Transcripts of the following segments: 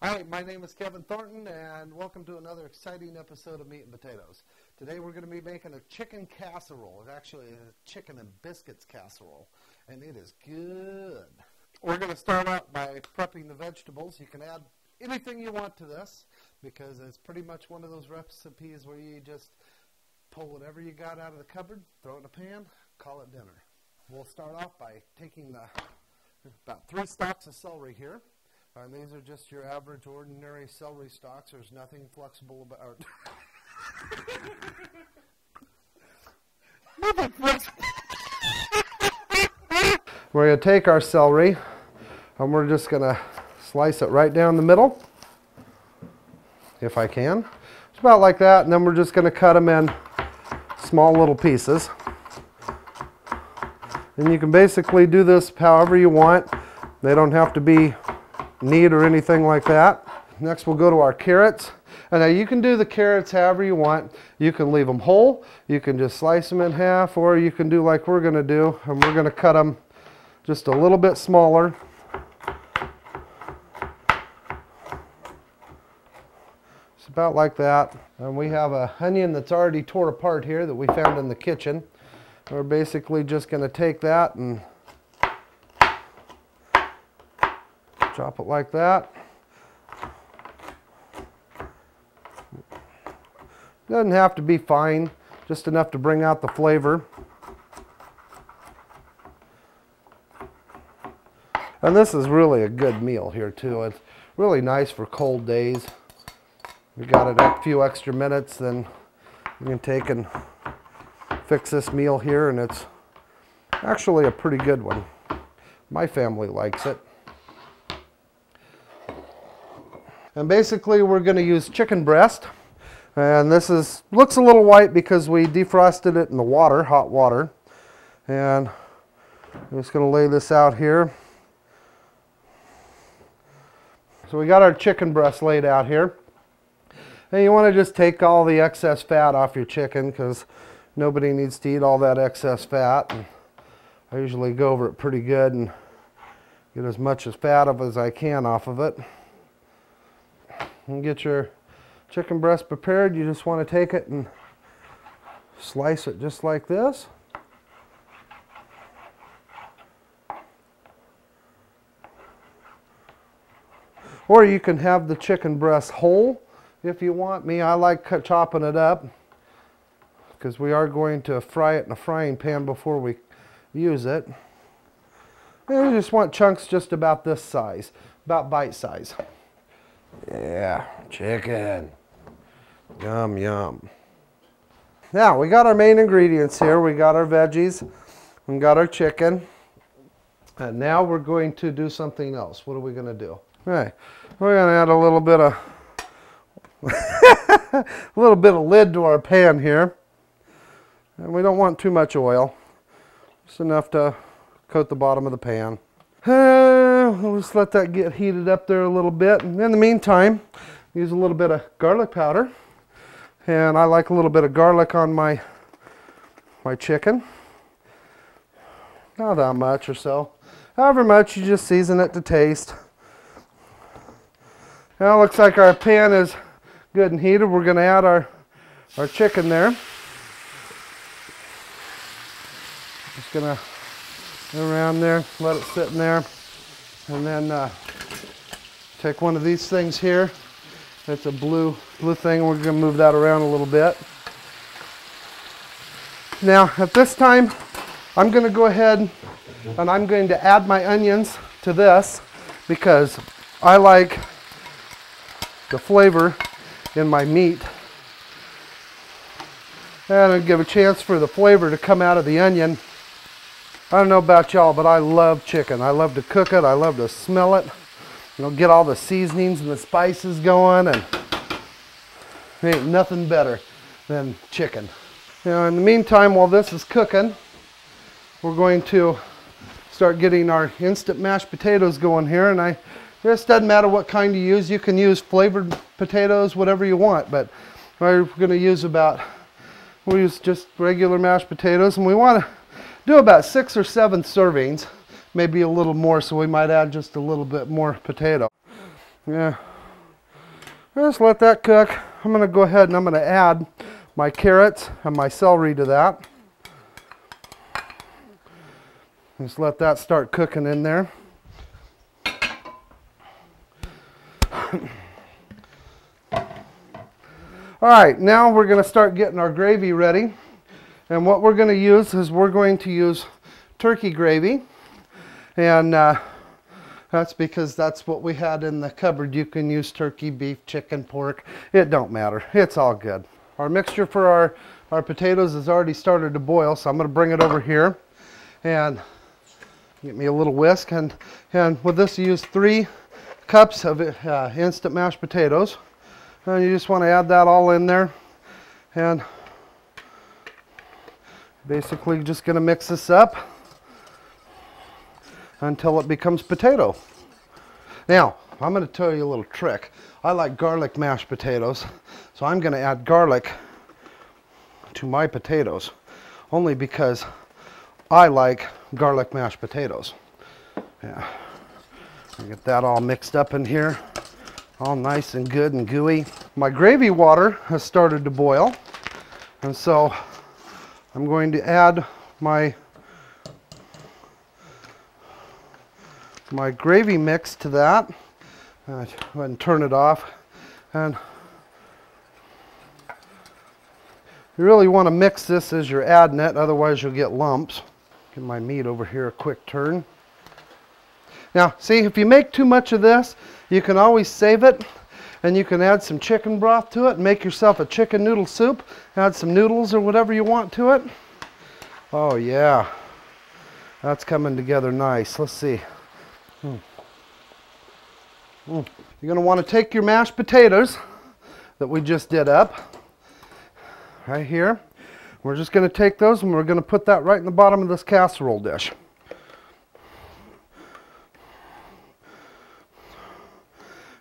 Hi, my name is Kevin Thornton, and welcome to another exciting episode of Meat and Potatoes. Today we're going to be making a chicken casserole. It's actually a chicken and biscuits casserole, and it is good. We're going to start out by prepping the vegetables. You can add anything you want to this, because it's pretty much one of those recipes where you just pull whatever you got out of the cupboard, throw it in a pan, call it dinner. We'll start off by taking about 3 stalks of celery here. And these are just your average, ordinary celery stalks. There's nothing flexible about We're going to take our celery, and we're just going to slice it right down the middle, if I can. It's about like that, and then we're just going to cut them in small little pieces. And you can basically do this however you want. They don't have to be neat or anything like that. Next we'll go to our carrots. And now you can do the carrots however you want. You can leave them whole, you can just slice them in half, or you can do like we're going to do, and we're going to cut them just a little bit smaller. It's about like that. And we have an onion that's already tore apart here that we found in the kitchen. We're basically just going to take that and chop it like that. Doesn't have to be fine, just enough to bring out the flavor. And this is really a good meal here too. It's really nice for cold days. We got it a few extra minutes, then you can take and fix this meal here, and it's actually a pretty good one. My family likes it. And basically we're going to use chicken breast, and this looks a little white because we defrosted it in the water, hot water. And I'm just going to lay this out here. So we got our chicken breast laid out here, and you want to just take all the excess fat off your chicken, because nobody needs to eat all that excess fat. And I usually go over it pretty good and get as much as fat as I can off of it. And get your chicken breast prepared. You just want to take it and slice it just like this. Or you can have the chicken breast whole if you want. Me, I like chopping it up, because we are going to fry it in a frying pan before we use it. And you just want chunks just about this size, about bite size. Yeah, chicken. Yum, yum. Now, we got our main ingredients here. We got our veggies. We got our chicken. And now we're going to do something else. What are we going to do? All right. We're going to add a little bit of lid to our pan here. And we don't want too much oil. Just enough to coat the bottom of the pan. We'll just let that get heated up there a little bit. And in the meantime, use a little bit of garlic powder. And I like a little bit of garlic on my chicken. Not that much or so. However much, you just season it to taste. Now it looks like our pan is good and heated. We're going to add our chicken there. Just going to go around there, let it sit in there, and then take one of these things here. It's a blue thing. We're going to move that around a little bit. Now at this time, I'm going to go ahead and I'm going to add my onions to this, because I like the flavor in my meat, and I'll give a chance for the flavor to come out of the onion. I don't know about y'all, but I love chicken. I love to cook it. I love to smell it. You know, get all the seasonings and the spices going, and there ain't nothing better than chicken. Now, in the meantime, while this is cooking, we're going to start getting our instant mashed potatoes going here. And this doesn't matter what kind you use. You can use flavored potatoes, whatever you want, but we're going to use we'll use just regular mashed potatoes, and we want to do about 6 or 7 servings, maybe a little more, so we might add just a little bit more potato. Yeah, Just let that cook. I'm going to go ahead and I'm going to add my carrots and my celery to that. Just let that start cooking in there. All right, now we're going to start getting our gravy ready. And what we're going to use is we're going to use turkey gravy. And that's because that's what we had in the cupboard. You can use turkey, beef, chicken, pork. It don't matter. It's all good. Our mixture for our potatoes has already started to boil, so I'm going to bring it over here and get me a little whisk. And with this, you use 3 cups of instant mashed potatoes. And you just want to add that all in there. And basically just going to mix this up until it becomes potato. Now, I'm going to tell you a little trick. I like garlic mashed potatoes, so I'm going to add garlic to my potatoes, only because I like garlic mashed potatoes. Yeah. Get that all mixed up in here, all nice and good and gooey. My gravy water has started to boil, and so I'm going to add my gravy mix to that. Go ahead and turn it off. And you really want to mix this as you're adding it, otherwise you'll get lumps. Give my meat over here a quick turn. Now, see, if you make too much of this, you can always save it, and you can add some chicken broth to it and make yourself a chicken noodle soup. Add some noodles or whatever you want to it. Oh yeah, that's coming together nice. Let's see. You're going to want to take your mashed potatoes that we just did up right here. We're just going to take those and we're going to put that right in the bottom of this casserole dish.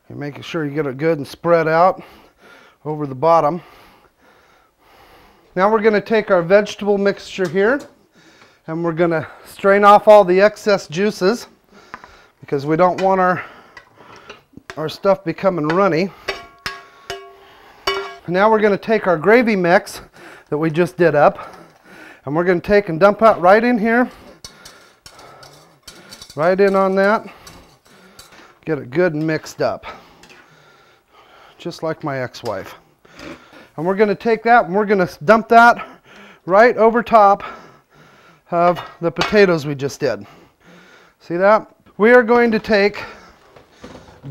You're making sure you get it good and spread out over the bottom. Now we're going to take our vegetable mixture here and we're going to strain off all the excess juices because we don't want our stuff becoming runny. Now we're going to take our gravy mix that we just did up and we're going to take and dump out right in here, right in on that. Get it good and mixed up, just like my ex-wife. And we're going to take that and we're going to dump that right over top of the potatoes we just did. See that? We are going to take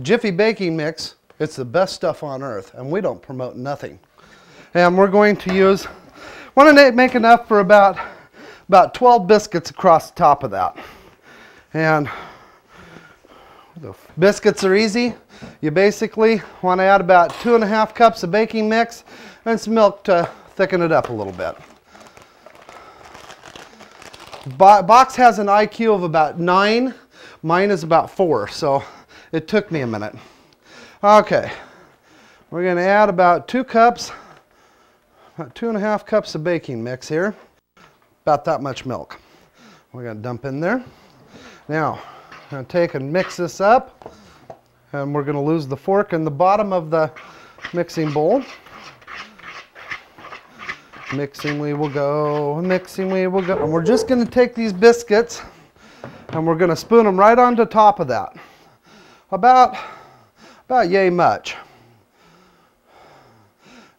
Jiffy baking mix. It's the best stuff on earth, and we don't promote nothing. And we're going to use, want to make enough for about 12 biscuits across the top of that. And the biscuits are easy. You basically want to add about 2.5 cups of baking mix and some milk to thicken it up a little bit. Box has an IQ of about 9. Mine is about 4, so it took me a minute. Okay, we're going to add about 2 cups, about 2.5 cups of baking mix here. About that much milk. We're going to dump in there. Now, I'm going to take and mix this up, and we're going to lose the fork in the bottom of the mixing bowl. Mixing we will go, mixing we will go. And we're just going to take these biscuits and we're going to spoon them right onto top of that. About yay much.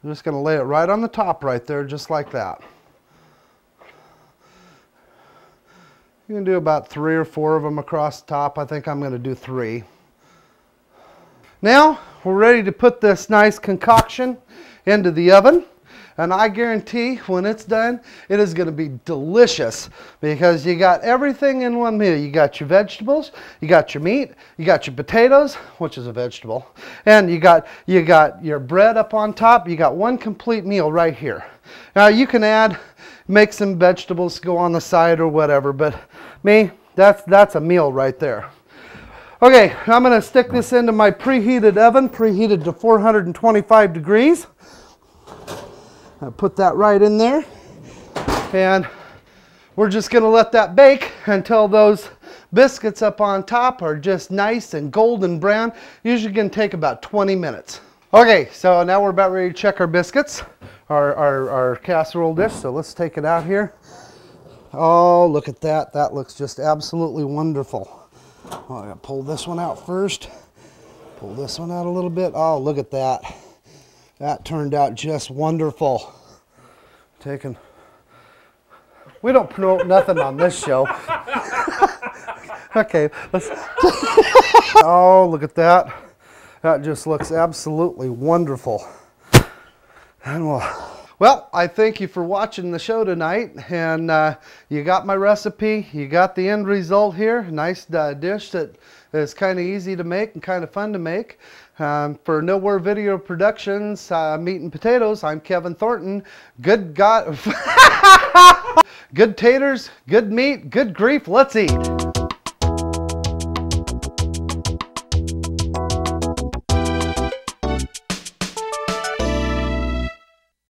I'm just going to lay it right on the top right there, just like that. You can do about 3 or 4 of them across the top. I think I'm going to do 3. Now we're ready to put this nice concoction into the oven. And I guarantee when it's done, it is going to be delicious because you got everything in one meal. You got your vegetables, you got your meat, you got your potatoes, which is a vegetable, and you got your bread up on top. You got one complete meal right here. Now you can make some vegetables go on the side or whatever, but me, that's a meal right there. Okay, I'm going to stick this into my preheated oven, preheated to 425 degrees. I'll put that right in there, and we're just going to let that bake until those biscuits up on top are just nice and golden brown. Usually going to take about 20 minutes. Okay, so now we're about ready to check our biscuits, our casserole dish. So let's take it out here. Oh, look at that. That looks just absolutely wonderful. Oh, I gotta pull this one out first. Pull this one out a little bit. Oh, look at that. That turned out just wonderful. We don't promote nothing on this show. Okay, let's. Oh, look at that. That just looks absolutely wonderful. And well, I thank you for watching the show tonight, and you got my recipe, you got the end result here. Nice dish that is kind of easy to make and kind of fun to make. For Nowhere Video Productions, Meat and Potatoes, I'm Kevin Thornton. Good taters, good meat, good grief, let's eat.